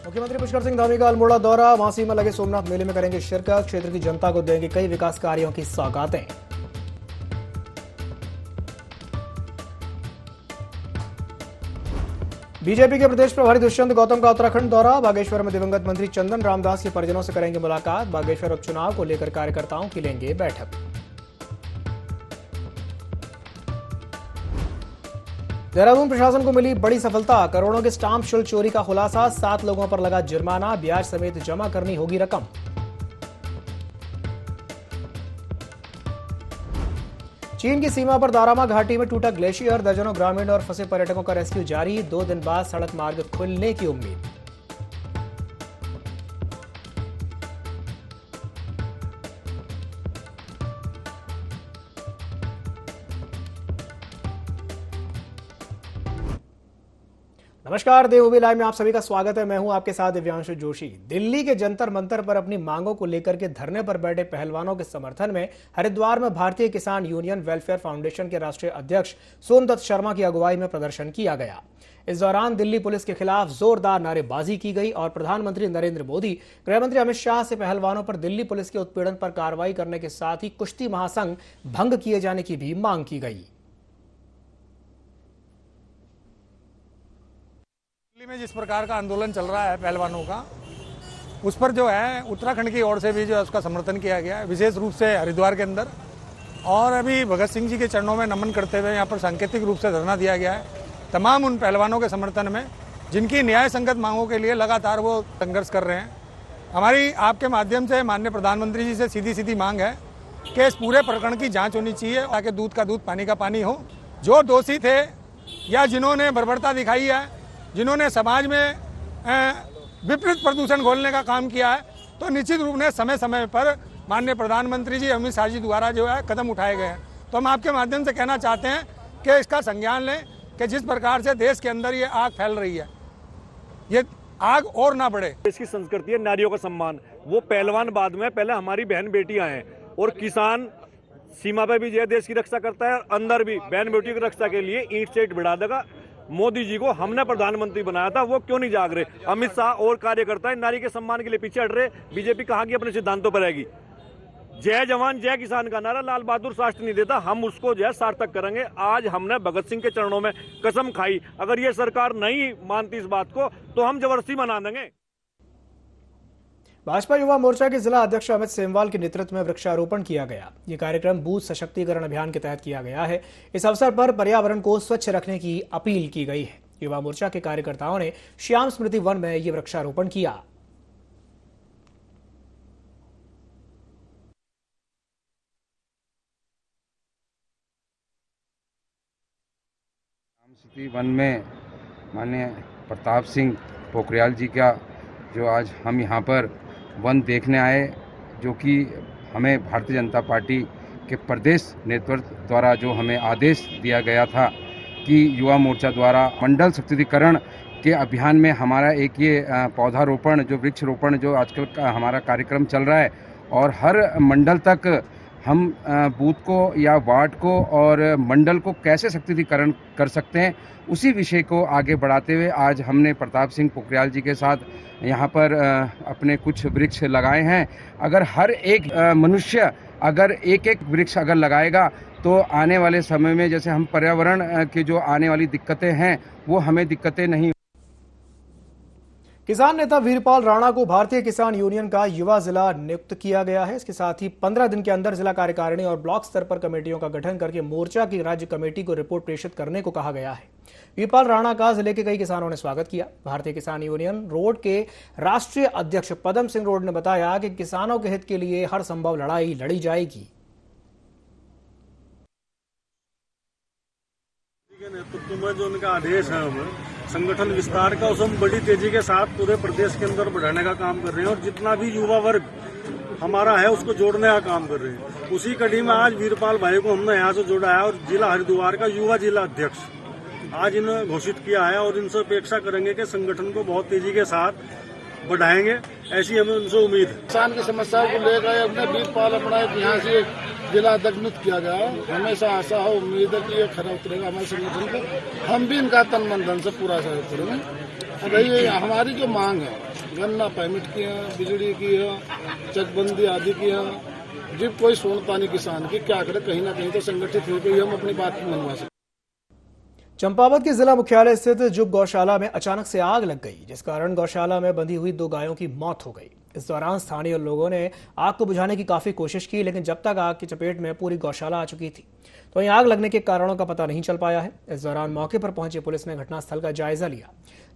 मुख्यमंत्री पुष्कर सिंह धामी का अल्मोड़ा दौरा, वासी में लगे सोमनाथ मेले में करेंगे शिरकत, क्षेत्र की जनता को देंगे कई विकास कार्यों की सौगातें। बीजेपी के प्रदेश प्रभारी दुष्यंत गौतम का उत्तराखंड दौरा, बागेश्वर में दिवंगत मंत्री चंदन रामदास के परिजनों से करेंगे मुलाकात, बागेश्वर उपचुनाव को लेकर कार्यकर्ताओं की लेंगे बैठक। देहरादून प्रशासन को मिली बड़ी सफलता, करोड़ों के स्टाम्प शुल्क चोरी का खुलासा, 7 लोगों पर लगा जुर्माना, ब्याज समेत जमा करनी होगी रकम। चीन की सीमा पर दारामा घाटी में टूटा ग्लेशियर, दर्जनों ग्रामीण और फंसे पर्यटकों का रेस्क्यू जारी, 2 दिन बाद सड़क मार्ग खुलने की उम्मीद। नमस्कार, देवभूमि लाइव में आप सभी का स्वागत है। मैं हूं आपके साथ दिव्यांशु जोशी। दिल्ली के जंतर मंतर पर अपनी मांगों को लेकर के धरने पर बैठे पहलवानों के समर्थन में हरिद्वार में भारतीय किसान यूनियन वेलफेयर फाउंडेशन के राष्ट्रीय अध्यक्ष सोमदत्त शर्मा की अगुवाई में प्रदर्शन किया गया। इस दौरान दिल्ली पुलिस के खिलाफ जोरदार नारेबाजी की गई और प्रधानमंत्री नरेंद्र मोदी, गृहमंत्री अमित शाह से पहलवानों पर दिल्ली पुलिस के उत्पीड़न पर कार्रवाई करने के साथ ही कुश्ती महासंघ भंग किए जाने की भी मांग की गई। दिल्ली में जिस प्रकार का आंदोलन चल रहा है पहलवानों का, उस पर जो है उत्तराखंड की ओर से भी जो है उसका समर्थन किया गया है, विशेष रूप से हरिद्वार के अंदर। और अभी भगत सिंह जी के चरणों में नमन करते हुए यहाँ पर सांकेतिक रूप से धरना दिया गया है तमाम उन पहलवानों के समर्थन में जिनकी न्याय संगत मांगों के लिए लगातार वो संघर्ष कर रहे हैं। हमारी आपके माध्यम से माननीय प्रधानमंत्री जी से सीधी सीधी मांग है कि इस पूरे प्रकरण की जाँच होनी चाहिए ताकि दूध का दूध पानी का पानी हो। जो दोषी थे या जिन्होंने बर्बरता दिखाई है, जिन्होंने समाज में विपरीत प्रदूषण घोलने का काम किया है, तो निश्चित रूप से समय समय पर माननीय प्रधानमंत्री जी अमित शाह जी द्वारा जो है कदम उठाए गए हैं। तो हम आपके माध्यम से कहना चाहते हैं कि इसका संज्ञान लें कि जिस प्रकार से देश के अंदर ये आग फैल रही है, ये आग और ना बढ़े। देश की संस्कृति है नारियों का सम्मान, वो पहलवान बाद में, पहले हमारी बहन बेटियां हैं। और किसान सीमा पे भी देश की रक्षा करता है, अंदर भी बहन बेटियों की रक्षा के लिए ईंट से ईंट भिड़ा देगा। मोदी जी को हमने प्रधानमंत्री बनाया था, वो क्यों नहीं जाग रहे? अमित शाह और कार्यकर्ता नारी के सम्मान के लिए पीछे हट रहे। बीजेपी कहाँ की अपने सिद्धांतों पर रहेगी? जय जवान जय किसान का नारा लाल बहादुर शास्त्री नहीं देता, हम उसको जो है सार्थक करेंगे। आज हमने भगत सिंह के चरणों में कसम खाई, अगर ये सरकार नहीं मानती इस बात को तो हम जबरदस्ती मना देंगे। भाजपा युवा मोर्चा के जिला अध्यक्ष अमित सेमवाल के नेतृत्व में वृक्षारोपण किया गया। ये कार्यक्रम बूथ सशक्तिकरण अभियान के तहत किया गया है। इस अवसर पर पर्यावरण को स्वच्छ रखने की अपील की गई है। युवा मोर्चा के कार्यकर्ताओं ने श्याम स्मृति वन में ये वृक्षारोपण किया। श्याम स्मृति वन में माननीय प्रताप सिंह पोखरियाल जी का जो आज हम यहाँ पर वन देखने आए, जो कि हमें भारतीय जनता पार्टी के प्रदेश नेतृत्व द्वारा जो हमें आदेश दिया गया था कि युवा मोर्चा द्वारा मंडल सशक्तिकरण के अभियान में हमारा एक ये पौधारोपण जो वृक्षरोपण जो आजकल का हमारा कार्यक्रम चल रहा है, और हर मंडल तक हम बूथ को या वार्ड को और मंडल को कैसे सशक्तिकरण कर सकते हैं, उसी विषय को आगे बढ़ाते हुए आज हमने प्रताप सिंह पोखरियाल जी के साथ यहाँ पर अपने कुछ वृक्ष लगाए हैं। अगर हर एक मनुष्य अगर एक एक वृक्ष अगर लगाएगा तो आने वाले समय में जैसे हम पर्यावरण की जो आने वाली दिक्कतें हैं वो हमें दिक्कतें नहीं। किसान नेता वीरपाल राणा को भारतीय किसान यूनियन का युवा जिला नियुक्त किया गया है। इसके साथ ही 15 दिन के अंदर जिला कार्यकारिणी और ब्लॉक स्तर पर कमेटियों का गठन करके मोर्चा की राज्य कमेटी को रिपोर्ट प्रेषित करने को कहा गया है। वीरपाल राणा का जिले के कई किसानों ने स्वागत किया। भारतीय किसान यूनियन रोड के राष्ट्रीय अध्यक्ष पदम सिंह रोड ने बताया कि किसानों के हित के लिए हर संभव लड़ाई लड़ी जाएगी। नेतृत्व में जो उनका आदेश है, हम संगठन विस्तार का उसे हम बड़ी तेजी के साथ पूरे प्रदेश के अंदर बढ़ाने का काम कर रहे हैं और जितना भी युवा वर्ग हमारा है उसको जोड़ने का काम कर रहे हैं। उसी कड़ी में आज वीरपाल भाई को हमने यहाँ से जोड़ा है और जिला हरिद्वार का युवा जिला अध्यक्ष आज इन्होंने घोषित किया है और इनसे अपेक्षा करेंगे कि संगठन को बहुत तेजी के साथ बढ़ाएंगे, ऐसी हमें उनसे उम्मीद है। किसान की समस्याओं को लेकर अपने वीरपाल अपना यहाँ से जिला अध्यक्ष नियुक्त किया गया है। हमेशा आशा हो, उम्मीद है कि ये खरा उतरेगा हमारे संगठन को। हम भी इनका तन मन धन से पूरा सहयोग करेंगे। रही हमारी जो मांग है, गन्ना परमिट की है, बिजली की है, चकबंदी आदि की है, जब कोई सुनता नहीं किसान की, क्या करे, कहीं ना कहीं तो संगठित होकर ही हम अपनी बात मनवा सकते। चंपावत के जिला मुख्यालय स्थित जुग गौशाला में अचानक से आग लग गई, जिस कारण गौशाला में बंधी हुई 2 गायों की मौत हो गई। इस दौरान स्थानीय लोगों ने आग को बुझाने की काफी कोशिश की, लेकिन जब तक आग की चपेट में पूरी गौशाला आ चुकी थी, तो वहीं आग लगने के कारणों का पता नहीं चल पाया है। इस दौरान मौके पर पहुंची पुलिस ने घटनास्थल का जायजा लिया,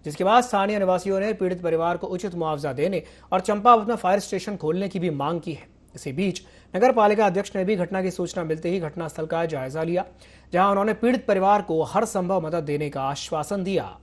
जिसके बाद स्थानीय निवासियों ने पीड़ित परिवार को उचित मुआवजा देने और चंपावत में फायर स्टेशन खोलने की भी मांग की है। इसी बीच नगर पालिका अध्यक्ष ने भी घटना की सूचना मिलते ही घटनास्थल का जायजा लिया, जहां उन्होंने पीड़ित परिवार को हर संभव मदद देने का आश्वासन दिया।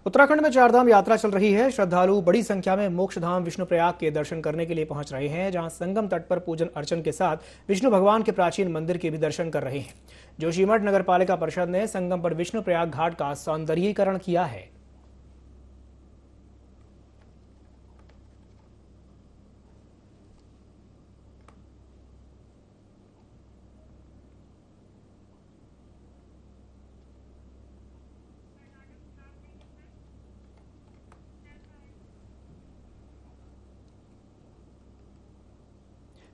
उत्तराखंड में 4 धाम यात्रा चल रही है। श्रद्धालु बड़ी संख्या में मोक्षधाम विष्णुप्रयाग के दर्शन करने के लिए पहुंच रहे हैं, जहां संगम तट पर पूजन अर्चन के साथ विष्णु भगवान के प्राचीन मंदिर के भी दर्शन कर रहे हैं। जोशीमठ नगर पालिका परिषद ने संगम पर विष्णुप्रयाग घाट का सौंदर्यीकरण किया है।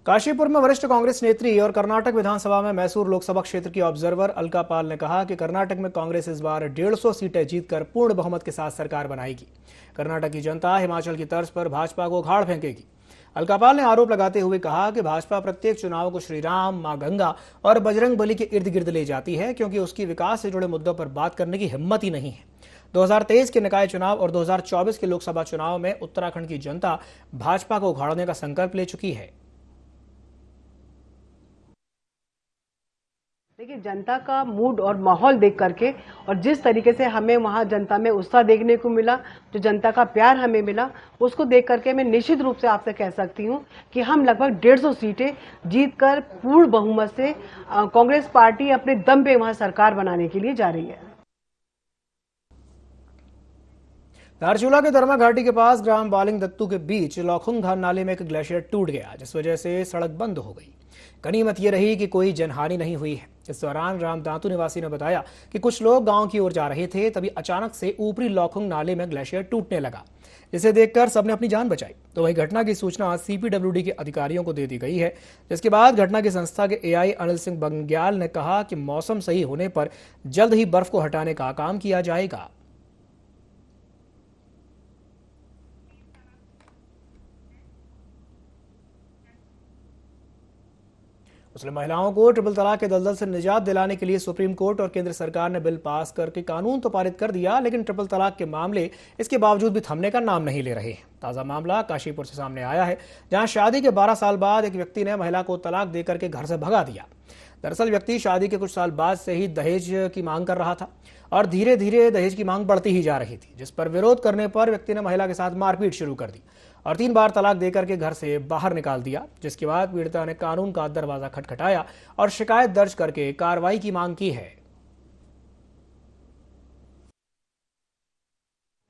काशीपुर में वरिष्ठ कांग्रेस नेत्री और कर्नाटक विधानसभा में मैसूर लोकसभा क्षेत्र की ऑब्जर्वर अलका पाल ने कहा कि कर्नाटक में कांग्रेस इस बार 150 सीटें जीतकर पूर्ण बहुमत के साथ सरकार बनाएगी। कर्नाटक की जनता हिमाचल की तर्ज पर भाजपा को उखाड़ फेंकेगी। अलका पाल ने आरोप लगाते हुए कहा कि भाजपा प्रत्येक चुनाव को श्री राम, मां गंगा और बजरंग बली के इर्द गिर्द ले जाती है, क्योंकि उसकी विकास से जुड़े मुद्दों पर बात करने की हिम्मत ही नहीं है। 2023 के निकाय चुनाव और 2024 के लोकसभा चुनाव में उत्तराखंड की जनता भाजपा को उखाड़ने का संकल्प ले चुकी है। देखिए, जनता का मूड और माहौल देख करके और जिस तरीके से हमें वहाँ जनता में उत्साह देखने को मिला, जो जनता का प्यार हमें मिला, उसको देख करके मैं निश्चित रूप से आपसे कह सकती हूँ कि हम लगभग 150 सीटें जीतकर पूर्ण बहुमत से कांग्रेस पार्टी अपने दम पे वहाँ सरकार बनाने के लिए जा रही है। धारचूला के धर्मा घाटी के पास ग्राम बालिंग दत्तू के बीच लौखुंग धान नाले में एक ग्लेशियर टूट गया, जिस वजह से सड़क बंद हो गई। गनीमत ये रही कि कोई जनहानि नहीं हुई है। इस दौरान ग्राम दांतू निवासी ने बताया कि कुछ लोग गांव की ओर जा रहे थे, तभी अचानक से ऊपरी लौखुंग नाले में ग्लेशियर टूटने लगा, जिसे देखकर सबने अपनी जान बचाई। तो वही घटना की सूचना CPWD के अधिकारियों को दे दी गई है, जिसके बाद घटना की संस्था के AI अनिल सिंह बंग्याल ने कहा कि मौसम सही होने पर जल्द ही बर्फ को हटाने का काम किया जाएगा। मुस्लिम महिलाओं को ट्रिपल तलाक के दलदल से निजात दिलाने के लिए सुप्रीम कोर्ट और केंद्र सरकार ने बिल पास करके कानून तो पारित कर दिया, लेकिन ट्रिपल तलाक के मामले इसके बावजूद भी थमने का नाम नहीं ले रहे हैं। ताजा मामला काशीपुर से सामने आया है, जहां शादी के 12 साल बाद एक व्यक्ति ने महिला को तलाक देकर के घर से भगा दिया। दरअसल व्यक्ति शादी के कुछ साल बाद से ही दहेज की मांग कर रहा था और धीरे धीरे दहेज की मांग बढ़ती ही जा रही थी, जिस पर विरोध करने पर व्यक्ति ने महिला के साथ मारपीट शुरू कर दी और 3 बार तलाक देकर के घर से बाहर निकाल दिया, जिसके बाद पीड़िता ने कानून का दरवाजा खटखटाया और शिकायत दर्ज करके कार्रवाई की मांग की है।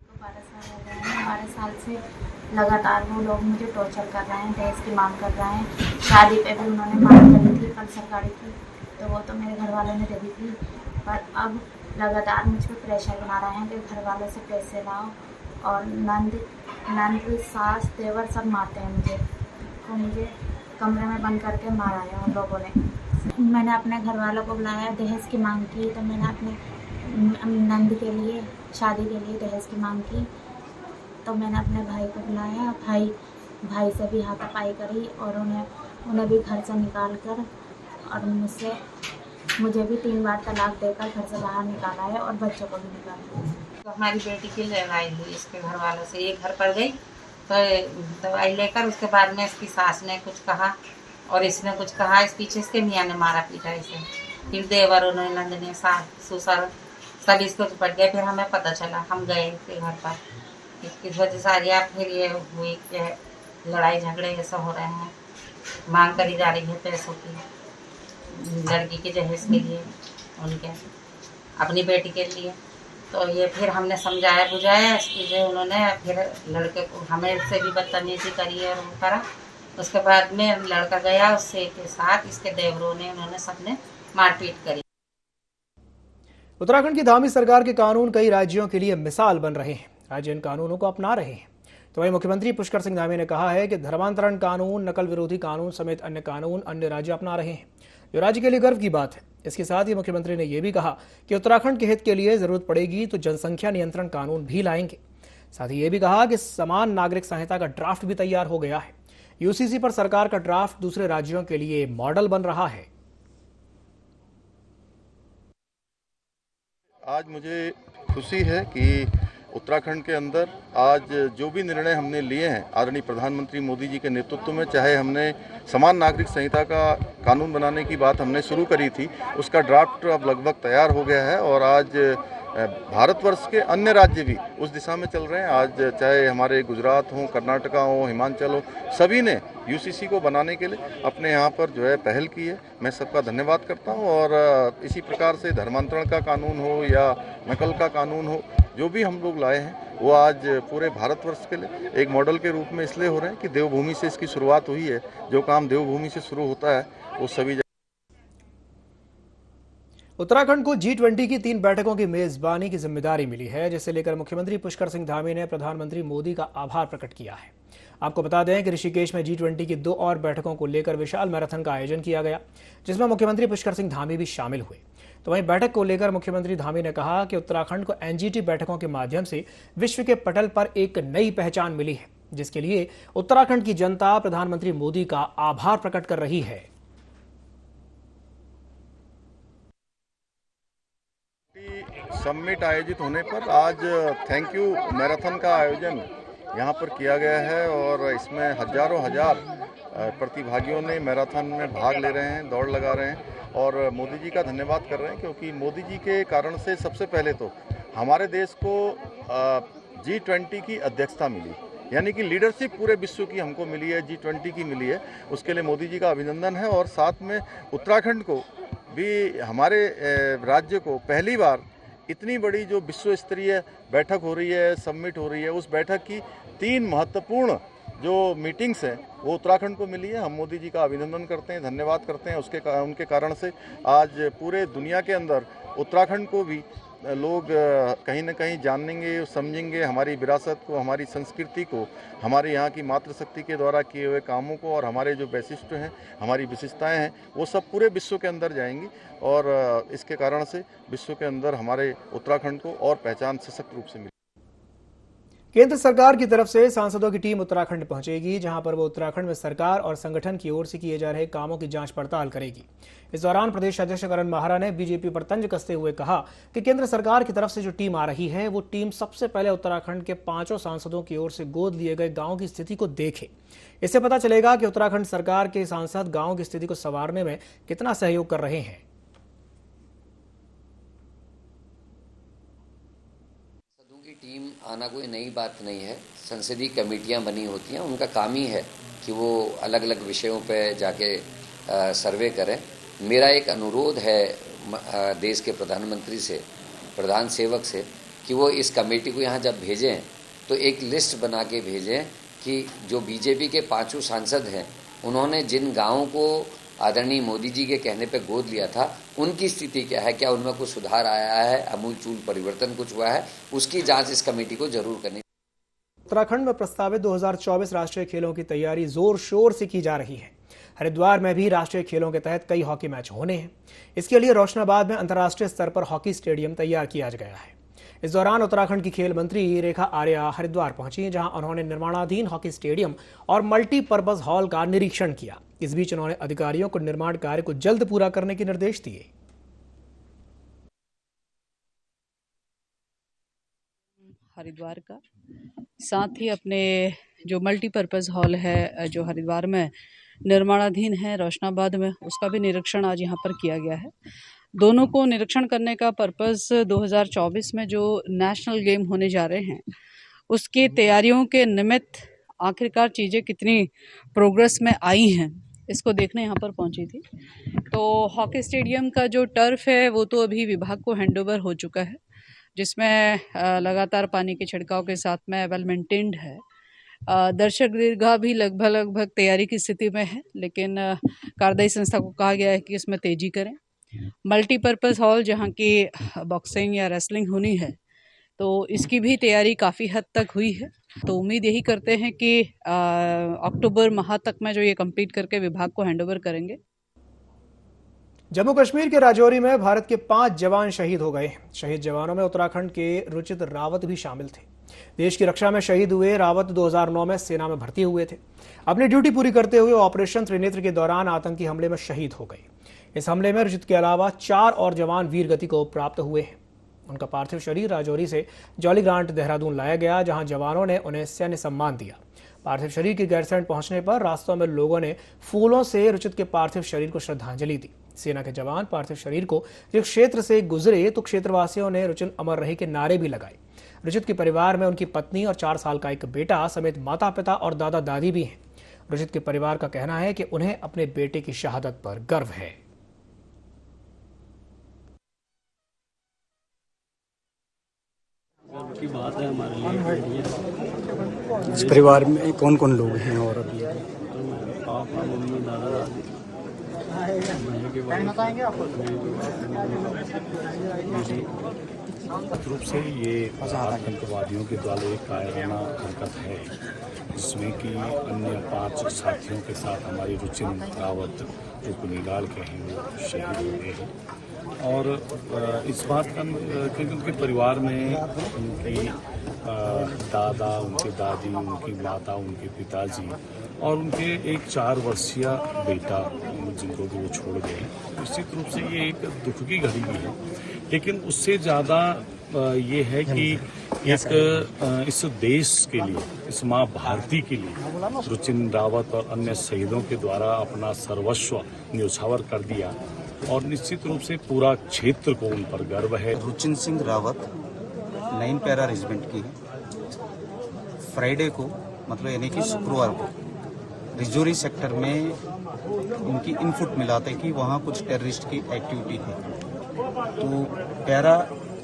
12 साल से लगातार वो लोग मुझे टॉर्चर कर रहे हैं, दहेज की मांग कर रहे हैं। शादी पे भी उन्होंने मांग करी थी, कल सरकारी की, तो वो तो मेरे घर वालों ने दे दी थी, पर अब लगातार मुझ पर प्रेशर बना रहे हैं कि घर वालों से पैसे लाओ, और नंद सास देवर सब मारते हैं मुझे। तो मुझे कमरे में बंद करके मारा है उन लोगों ने। मैंने अपने घर वालों को बुलाया, दहेज की मांग की, तो मैंने अपने नंद के लिए शादी के लिए दहेज की मांग की, तो मैंने अपने भाई को बुलाया। भाई से भी हाथापाई करी और उन्हें भी घर से निकाल कर और मुझे भी 3 बार तलाक देकर घर से बाहर निकाला है और बच्चों को भी निकाला है। तो हमारी बेटी की लड़ाई हुई इसके घर वालों से, ये घर पर गई तो दवाई लेकर, उसके बाद में इसकी सास ने कुछ कहा और इसने कुछ कहा, इस पीछे इसके मियाँ ने मारा पीटा इसे। फिर देवर उन्होंने नंद ने ससुर सब इसको पड़ गए। फिर हमें पता चला, हम गए इसके घर पर, इसकी वजह से आज फिर ये हुई कि लड़ाई झगड़े ये सब हो रहे हैं। मांग करी जा रही है पैसों की, लड़की के जहेज के लिए, उनके अपनी बेटी के लिए। तो ये फिर हमने समझाया बुझाया इसकी जो उन्होंने फिर लड़के को हमें से भी बदतमीजी करी और वो करा। उसके बाद में लड़का गया उससे के साथ, इसके देवरों ने उन्होंने सबने मारपीट करी। उत्तराखंड की धामी सरकार के कानून कई राज्यों के लिए मिसाल बन रहे हैं। राज्य इन कानूनों को अपना रहे हैं। तो वहीं मुख्यमंत्री पुष्कर सिंह धामी ने कहा है कि धर्मांतरण कानून, नकल विरोधी कानून समेत अन्य कानून अन्य राज्य अपना रहे हैं, जो राज्य के लिए गर्व की बात है। इसके साथ ही मुख्यमंत्री ने यह भी कहा कि उत्तराखंड के हित के लिए जरूरत पड़ेगी तो जनसंख्या नियंत्रण कानून भी लाएंगे। साथ ही ये भी कहा कि समान नागरिक संहिता का ड्राफ्ट भी तैयार हो गया है। यूसीसी पर सरकार का ड्राफ्ट दूसरे राज्यों के लिए मॉडल बन रहा है। आज मुझे खुशी है कि उत्तराखंड के अंदर आज जो भी निर्णय हमने लिए हैं आदरणीय प्रधानमंत्री मोदी जी के नेतृत्व में, चाहे हमने समान नागरिक संहिता का कानून बनाने की बात हमने शुरू करी थी, उसका ड्राफ्ट अब लगभग तैयार हो गया है और आज भारतवर्ष के अन्य राज्य भी उस दिशा में चल रहे हैं। आज चाहे हमारे गुजरात हो, कर्नाटका हो, हिमाचल हो, सभी ने यूसीसी को बनाने के लिए अपने यहाँ पर जो है पहल की है। मैं सबका धन्यवाद करता हूँ और इसी प्रकार से धर्मांतरण का कानून हो या नकल का कानून हो, जो भी हम लोग लाए हैं वो आज पूरे भारतवर्ष के लिए एक मॉडल के रूप में इसलिए हो रहे हैं कि देवभूमि से इसकी शुरुआत हुई है। जो काम देवभूमि से शुरू होता है वो सभी। उत्तराखंड को G20 की 3 बैठकों की मेजबानी की जिम्मेदारी मिली है, जिसे लेकर मुख्यमंत्री पुष्कर सिंह धामी ने प्रधानमंत्री मोदी का आभार प्रकट किया है। आपको बता दें कि ऋषिकेश में G20 की 2 और बैठकों को लेकर विशाल मैराथन का आयोजन किया गया, जिसमें मुख्यमंत्री पुष्कर सिंह धामी भी शामिल हुए। तो वहीं बैठक को लेकर मुख्यमंत्री धामी ने कहा कि उत्तराखंड को NGT बैठकों के माध्यम से विश्व के पटल पर एक नई पहचान मिली है, जिसके लिए उत्तराखंड की जनता प्रधानमंत्री मोदी का आभार प्रकट कर रही है। समिट आयोजित होने पर आज थैंक यू मैराथन का आयोजन यहाँ पर किया गया है और इसमें हजारों प्रतिभागियों ने मैराथन में भाग ले रहे हैं, दौड़ लगा रहे हैं और मोदी जी का धन्यवाद कर रहे हैं, क्योंकि मोदी जी के कारण से सबसे पहले तो हमारे देश को G20 की अध्यक्षता मिली, यानी कि लीडरशिप पूरे विश्व की हमको मिली है, G20 की मिली है। उसके लिए मोदी जी का अभिनंदन है और साथ में उत्तराखंड को भी, हमारे राज्य को पहली बार इतनी बड़ी जो विश्व स्तरीय बैठक हो रही है, समिट हो रही है, उस बैठक की 3 महत्वपूर्ण जो मीटिंग्स हैं वो उत्तराखंड को मिली है। हम मोदी जी का अभिनंदन करते हैं, धन्यवाद करते हैं। उनके कारण से आज पूरे दुनिया के अंदर उत्तराखंड को भी लोग कहीं न कहीं जानेंगे, समझेंगे, हमारी विरासत को, हमारी संस्कृति को, हमारे यहाँ की मातृशक्ति के द्वारा किए हुए कामों को और हमारे जो वैशिष्ट्य हैं, हमारी विशेषताएं हैं, वो सब पूरे विश्व के अंदर जाएंगी और इसके कारण से विश्व के अंदर हमारे उत्तराखंड को और पहचान सशक्त रूप से मिलेगी। केंद्र सरकार की तरफ से सांसदों की टीम उत्तराखंड पहुंचेगी, जहां पर वो उत्तराखंड में सरकार और संगठन की ओर से किए जा रहे कामों की जांच पड़ताल करेगी। इस दौरान प्रदेश अध्यक्ष करण माहरा ने बीजेपी पर तंज कसते हुए कहा कि केंद्र सरकार की तरफ से जो टीम आ रही है वो टीम सबसे पहले उत्तराखंड के 5 सांसदों की ओर से गोद लिए गए गाँव की स्थिति को देखे। इससे पता चलेगा कि उत्तराखंड सरकार के सांसद गाँव की स्थिति को संवारने में कितना सहयोग कर रहे हैं। टीम आना कोई नई बात नहीं है। संसदीय कमेटियां बनी होती हैं, उनका काम ही है कि वो अलग अलग विषयों पे जाके सर्वे करें। मेरा एक अनुरोध है देश के प्रधानमंत्री से, प्रधान सेवक से, कि वो इस कमेटी को यहाँ जब भेजें तो एक लिस्ट बना के भेजें कि जो बीजेपी के 5 सांसद हैं उन्होंने जिन गाँवों को आदरणीय मोदी जी के कहने पे गोद लिया था, उनकी स्थिति क्या है, क्या उनमें कुछ सुधार आया है, आमूलचूल परिवर्तन कुछ हुआ है, उसकी जांच इस कमेटी को जरूर करनी। उत्तराखंड में प्रस्तावित 2024 राष्ट्रीय खेलों की तैयारी जोर शोर से की जा रही है। हरिद्वार में भी राष्ट्रीय खेलों के तहत कई हॉकी मैच होने हैं। इसके लिए रोशनाबाद में अंतर्राष्ट्रीय स्तर पर हॉकी स्टेडियम तैयार किया गया है। इस दौरान उत्तराखंड की खेल मंत्री रेखा आर्या हरिद्वार पहुंची, जहां उन्होंने निर्माणाधीन हॉकी स्टेडियम और मल्टीपर्पज हॉल का निरीक्षण किया। इस बीच उन्होंने अधिकारियों को निर्माण कार्य को जल्द पूरा करने के निर्देश दिए। हरिद्वार का साथ ही अपने जो मल्टीपर्पज हॉल है जो हरिद्वार में निर्माणाधीन है रोशनाबाद में, उसका भी निरीक्षण आज यहाँ पर किया गया है। दोनों को निरीक्षण करने का पर्पस 2024 में जो नेशनल गेम होने जा रहे हैं उसकी तैयारियों के निमित्त आखिरकार चीज़ें कितनी प्रोग्रेस में आई हैं इसको देखने यहाँ पर पहुँची थी। तो हॉकी स्टेडियम का जो टर्फ है वो तो अभी विभाग को हैंडओवर हो चुका है, जिसमें लगातार पानी के छिड़काव के साथ में वेल मेंटेन्ड है। दर्शक दीर्घा भी लगभग तैयारी की स्थिति में है, लेकिन कार्यदायी संस्था को कहा गया है कि इसमें तेजी करें। मल्टीपर्पज़ हॉल जहाँ की बॉक्सिंग या रेसलिंग होनी है, तो इसकी भी तैयारी काफ़ी हद तक हुई है। तो उम्मीद यही करते हैं कि अक्टूबर माह तक में जो ये कंप्लीट करके विभाग को हैंडओवर करेंगे। जम्मू कश्मीर के राजौरी में भारत के 5 जवान शहीद हो गए। शहीद जवानों में उत्तराखंड के रुचित रावत भी शामिल थे। देश की रक्षा में शहीद हुए रावत 2009 में सेना में भर्ती हुए थे। अपनी ड्यूटी पूरी करते हुए ऑपरेशन त्रिनेत्र के दौरान आतंकी हमले में शहीद हो गए। इस हमले में रुचित के अलावा 4 और जवान वीर गति को प्राप्त हुए हैं। उनका पार्थिव शरीर राजौरी से जॉली ग्रांट देहरादून लाया गया, जहां जवानों ने उन्हें सैन्य सम्मान दिया। पार्थिव शरीर के गैरसैंण पहुंचने पर रास्तों में लोगों ने फूलों से रुचित के पार्थिव शरीर को श्रद्धांजलि दी। सेना के जवान पार्थिव शरीर को जिस क्षेत्र से गुजरे तो क्षेत्रवासियों ने रुचित अमर रहे के नारे भी लगाए। रुचित के परिवार में उनकी पत्नी और 4 साल का एक बेटा समेत माता पिता और दादा दादी भी हैं। रुचित के परिवार का कहना है कि उन्हें अपने बेटे की शहादत पर गर्व है। की बात है हमारे लिए। इस परिवार में कौन कौन लोग हैं? और अभी पापा मम्मी दादा दादी रूप से ये आतंकवादियों के द्वारा एक कायराना हरकत है, जिसमें कि अन्य 5 साथियों के साथ हमारी रुचिन रावत जो कुनिगाल के हैं वो शहीद हो गए हैं। और इस बात का क्योंकि उनके परिवार में उनकी दादा, उनकी दादी, उनकी माता, उनके पिताजी और उनके एक 4 वर्षीय बेटा जिनको भी वो छोड़ गए। निश्चित रूप से ये एक दुख की घड़ी भी है, लेकिन उससे ज़्यादा ये है कि एक इस देश के लिए, इस माँ भारती के लिए रुचिन रावत और अन्य शहीदों के द्वारा अपना सर्वस्व न्यौछावर कर दिया और निश्चित रूप से पूरा क्षेत्र को उन पर गर्व है। रुचिन सिंह रावत 9 पैरा रेजिमेंट की फ्राइडे को, मतलब यानी कि शुक्रवार को रिजौरी सेक्टर में उनकी इनपुट मिला था कि वहाँ कुछ टेररिस्ट की एक्टिविटी थी। तो पैरा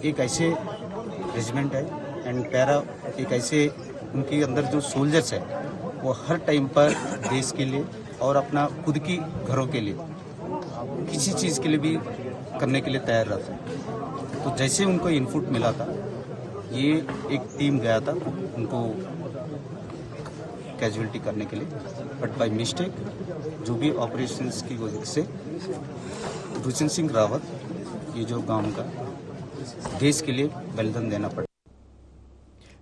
एक ऐसे रेजिमेंट है एंड पैरा एक ऐसे उनके अंदर जो सोल्जर्स है वो हर टाइम पर देश के लिए और अपना खुद की घरों के लिए किसी चीज़ के लिए भी करने के लिए तैयार रहता है। तो जैसे उनको इनपुट मिला था, ये एक टीम गया था उनको कैजुअलिटी करने के लिए, बट बाय मिस्टेक जो भी ऑपरेशंस की वजह से रुचिन सिंह रावत ये जो गांव का देश के लिए बलिदान देना पड़ा।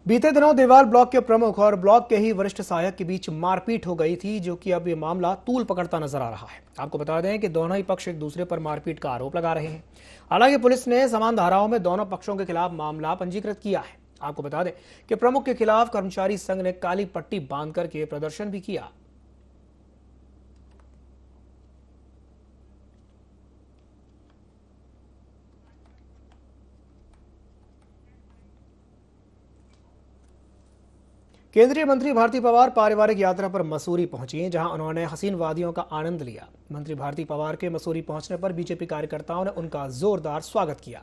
बीते दिनों देवाल ब्लॉक के प्रमुख और ब्लॉक के ही वरिष्ठ सहायक के बीच मारपीट हो गई थी, जो कि अब ये मामला तूल पकड़ता नजर आ रहा है। आपको बता दें कि दोनों ही पक्ष एक दूसरे पर मारपीट का आरोप लगा रहे हैं। हालांकि पुलिस ने समान धाराओं में दोनों पक्षों के खिलाफ मामला पंजीकृत किया है। आपको बता दें कि प्रमुख के खिलाफ कर्मचारी संघ ने काली पट्टी बांध करके प्रदर्शन भी किया। केंद्रीय मंत्री भारती पवार पारिवारिक यात्रा पर मसूरी पहुंची, जहां उन्होंने हसीन वादियों का आनंद लिया। मंत्री भारती पवार के मसूरी पहुंचने पर बीजेपी कार्यकर्ताओं ने उनका जोरदार स्वागत किया।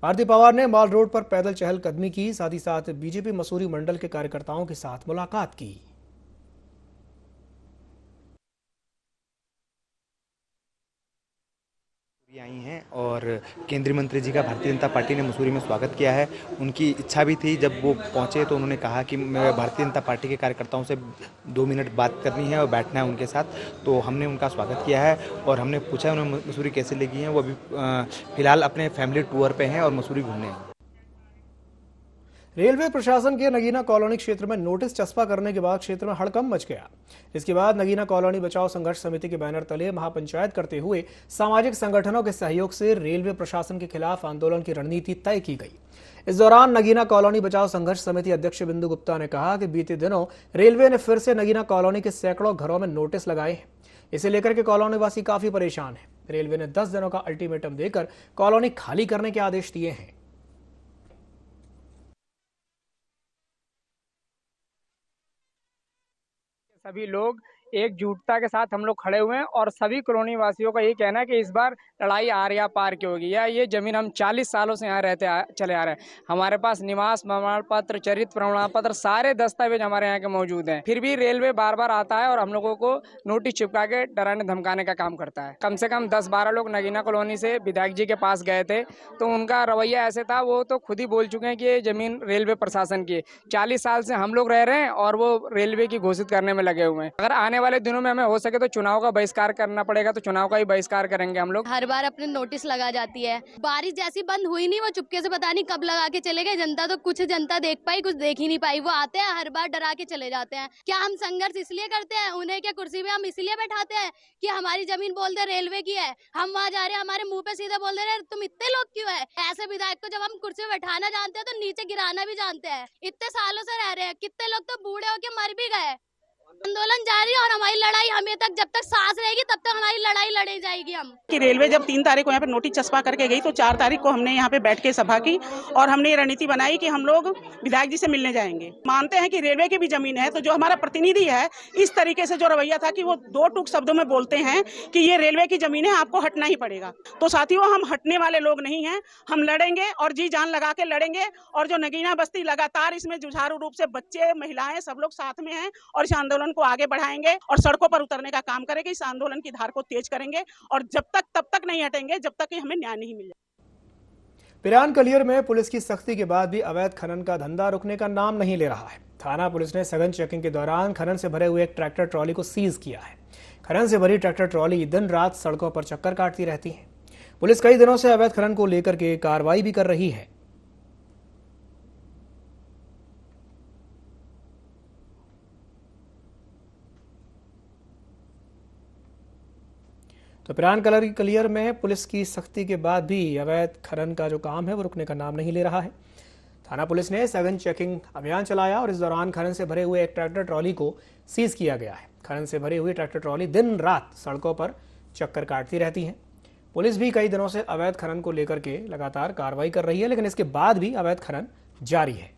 भारती पवार ने माल रोड पर पैदल चहलकदमी की, साथ ही साथ बीजेपी मसूरी मंडल के कार्यकर्ताओं के साथ मुलाकात की। आई हैं और केंद्रीय मंत्री जी का भारतीय जनता पार्टी ने मसूरी में स्वागत किया है। उनकी इच्छा भी थी, जब वो पहुंचे तो उन्होंने कहा कि भारतीय जनता पार्टी के कार्यकर्ताओं से 2 मिनट बात करनी है और बैठना है उनके साथ। तो हमने उनका स्वागत किया है और हमने पूछा उन्हें मसूरी कैसे लगी है। वो अभी फिलहाल अपने फैमिली टूर पे हैं और मसूरी घूमने हैं। रेलवे प्रशासन के नगीना कॉलोनी क्षेत्र में नोटिस चस्पा करने के बाद क्षेत्र में हड़कंप मच गया। इसके बाद नगीना कॉलोनी बचाओ संघर्ष समिति के बैनर तले महापंचायत करते हुए सामाजिक संगठनों के सहयोग से रेलवे प्रशासन के खिलाफ आंदोलन की रणनीति तय की गई। इस दौरान नगीना कॉलोनी बचाओ संघर्ष समिति अध्यक्ष बिंदु गुप्ता ने कहा कि बीते दिनों रेलवे ने फिर से नगीना कॉलोनी के सैकड़ों घरों में नोटिस लगाए हैं। इसे लेकर के कॉलोनी वासी काफी परेशान है। रेलवे ने 10 दिनों का अल्टीमेटम देकर कॉलोनी खाली करने के आदेश दिए हैं। सभी लोग एकजुटता के साथ हम लोग खड़े हुए हैं और सभी कॉलोनी वासियों का यही कहना है कि इस बार लड़ाई आर या पार की होगी। या ये जमीन हम 40 सालों से यहाँ चले आ रहे हैं। हमारे पास निवास प्रमाण पत्र, चरित्र प्रमाण पत्र, सारे दस्तावेज हमारे यहाँ के मौजूद हैं। फिर भी रेलवे बार बार आता है और हम लोगों को नोटिस चिपका के डराने धमकाने का काम करता है। कम से कम 10-12 लोग नगीना कॉलोनी से विधायक जी के पास गए थे, तो उनका रवैया ऐसे था, वो तो खुद ही बोल चुके हैं कि ये जमीन रेलवे प्रशासन की है। 40 साल से हम लोग रह रहे हैं और वो रेलवे की घोषित करने में लगे हुए हैं। अगर आने वाले दिनों में हमें हो सके तो चुनाव का बहिष्कार करना पड़ेगा, तो चुनाव का ही बहिष्कार करेंगे हम लोग। हर बार अपने नोटिस लगा जाती है, बारिश जैसी बंद हुई नहीं, वो चुपके से पता नहीं कब लगा के चले गए। जनता तो कुछ जनता देख पाई, कुछ देख ही नहीं पाई। वो आते हैं हर बार डरा के चले जाते हैं। क्या हम संघर्ष इसलिए करते हैं? उन्हें क्या कुर्सी पे हम इसलिए बैठाते हैं कि हमारी जमीन बोल दे रेलवे की है? हम वहाँ जा रहे हैं, हमारे मुंह पे सीधे बोल दे रहे तुम इतने लोग क्यों है? ऐसे विधायक को जब हम कुर्सी पे बैठाना जानते हैं तो नीचे गिराना भी जानते हैं। इतने सालों से रह रहे हैं, कितने लोग तो बूढ़े होके मर भी गए। आंदोलन जारी है और हमारी लड़ाई हमें तक, जब तक सांस रहेगी तब तक हमारी लड़ाई लड़ी जाएगी। हम कि रेलवे जब 3 तारीख को यहाँ पे नोटिस चस्पा करके गई तो 4 तारीख को हमने यहाँ पे बैठ के सभा की और हमने ये रणनीति बनाई कि हम लोग विधायक जी से मिलने जाएंगे। मानते हैं कि रेलवे की भी जमीन है, तो जो हमारा प्रतिनिधि है इस तरीके से जो रवैया था कि वो 2 टूक शब्दों में बोलते हैं कि ये रेलवे की जमीन है, आपको हटना ही पड़ेगा। तो साथियों, हम हटने वाले लोग नहीं हैं, हम लड़ेंगे और जी जान लगा के लड़ेंगे। और जो नगीना बस्ती लगातार इसमें जुझारू रूप से बच्चे, महिलाएं सब लोग साथ में हैं और इस आंदोलन को आगे बढ़ाएंगे और सड़कों पर उतरने का काम करेंगे। इस आंदोलन की धार को तेज करेंगे और तब तक नहीं हटेंगे जब तक कि हमें न्याय नहीं मिले। पिरान कलियर में पुलिस की सख्ती के बाद भी अवैध खनन का धंधा रुकने का नाम नहीं ले रहा है। थाना पुलिस ने सघन चेकिंग के दौरान खनन से भरे हुए एक ट्रैक्टर ट्रॉली को सीज किया है। खनन से भरी ट्रैक्टर ट्रॉली दिन रात सड़कों पर चक्कर काटती रहती है। पुलिस कई दिनों से अवैध खनन को लेकर के कार्रवाई भी कर रही है। तो पिरान कलियर में पुलिस की सख्ती के बाद भी अवैध खनन का जो काम है वो रुकने का नाम नहीं ले रहा है। थाना पुलिस ने सघन चेकिंग अभियान चलाया और इस दौरान खनन से भरे हुए एक ट्रैक्टर ट्रॉली को सीज किया गया है। खनन से भरी हुई ट्रैक्टर ट्रॉली दिन रात सड़कों पर चक्कर काटती रहती है। पुलिस भी कई दिनों से अवैध खनन को लेकर के लगातार कार्रवाई कर रही है, लेकिन इसके बाद भी अवैध खनन जारी है।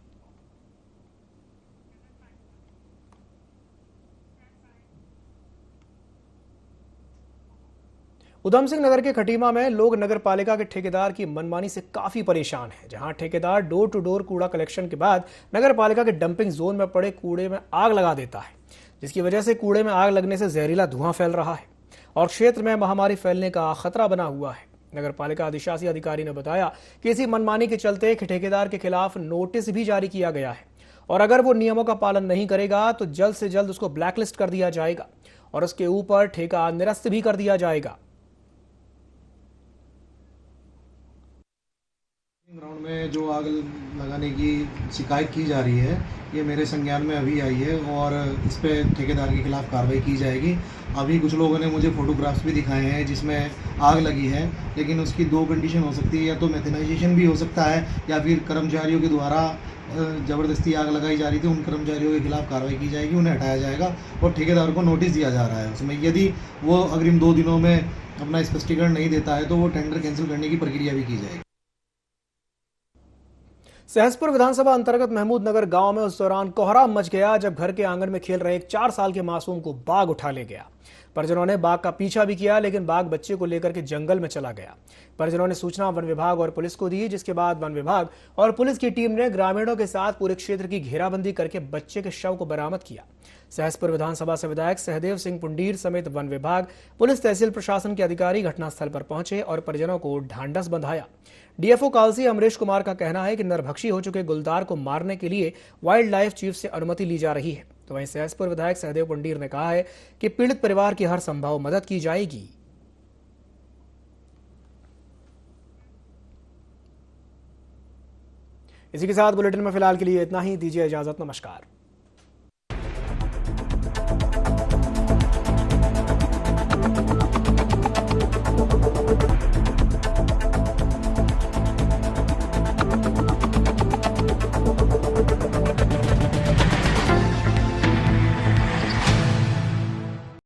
उधम सिंह नगर के खटीमा में लोग नगर पालिका के ठेकेदार की मनमानी से काफी परेशान हैं। जहां ठेकेदार डोर टू डोर कूड़ा कलेक्शन के बाद नगर पालिका के डंपिंग जोन में पड़े कूड़े में आग लगा देता है, जिसकी वजह से कूड़े में आग लगने से जहरीला धुआं फैल रहा है और क्षेत्र में महामारी फैलने का खतरा बना हुआ है। नगर पालिका अधिशासी अधिकारी ने बताया कि इसी मनमानी के चलते ठेकेदार के खिलाफ नोटिस भी जारी किया गया है और अगर वो नियमों का पालन नहीं करेगा तो जल्द से जल्द उसको ब्लैकलिस्ट कर दिया जाएगा और उसके ऊपर ठेका निरस्त भी कर दिया जाएगा। ग्राउंड में जो आग लगाने की शिकायत की जा रही है, ये मेरे संज्ञान में अभी आई है और इस पे ठेकेदार के खिलाफ कार्रवाई की जाएगी। अभी कुछ लोगों ने मुझे फोटोग्राफ्स भी दिखाए हैं जिसमें आग लगी है, लेकिन उसकी 2 कंडीशन हो सकती है, या तो मेथेनाइजेशन भी हो सकता है या फिर कर्मचारियों के द्वारा ज़बरदस्ती आग लगाई जा रही थी। उन कर्मचारियों के खिलाफ कार्रवाई की जाएगी, उन्हें हटाया जाएगा और ठेकेदार को नोटिस दिया जा रहा है। उसमें यदि वो अग्रिम 2 दिनों में अपना स्पष्टीकरण नहीं देता है तो वो टेंडर कैंसिल करने की प्रक्रिया भी की जाएगी। सहसपुर विधानसभा अंतर्गत महमूद नगर गांव में उस दौरान कोहराम मच गया जब घर के आंगन में खेल रहे एक 4 साल के मासूम को बाघ उठा ले गया। परिजनों ने बाघ का पीछा भी किया, लेकिन बाघ बच्चे को लेकर के जंगल में चला गया। परिजनों ने सूचना वन विभाग और पुलिस को दी, जिसके बाद वन विभाग और पुलिस की टीम ने ग्रामीणों के साथ पूरे क्षेत्र की घेराबंदी करके बच्चे के शव को बरामद किया। सहसपुर विधानसभा से विधायक सहदेव सिंह पुंडीर समेत वन विभाग, पुलिस, तहसील प्रशासन के अधिकारी घटनास्थल पर पहुंचे और परिजनों को ढांढस बंधाया। डीएफओ कालसी अमरीश कुमार का कहना है कि नरभक्षी हो चुके गुलदार को मारने के लिए वाइल्ड लाइफ चीफ से अनुमति ली जा रही है। तो वहीं सहसपुर विधायक सहदेव पुंडीर ने कहा है कि पीड़ित परिवार की हर संभव मदद की जाएगी। इसी के साथ बुलेटिन में फिलहाल के लिए इतना ही। दीजिए इजाजत, नमस्कार।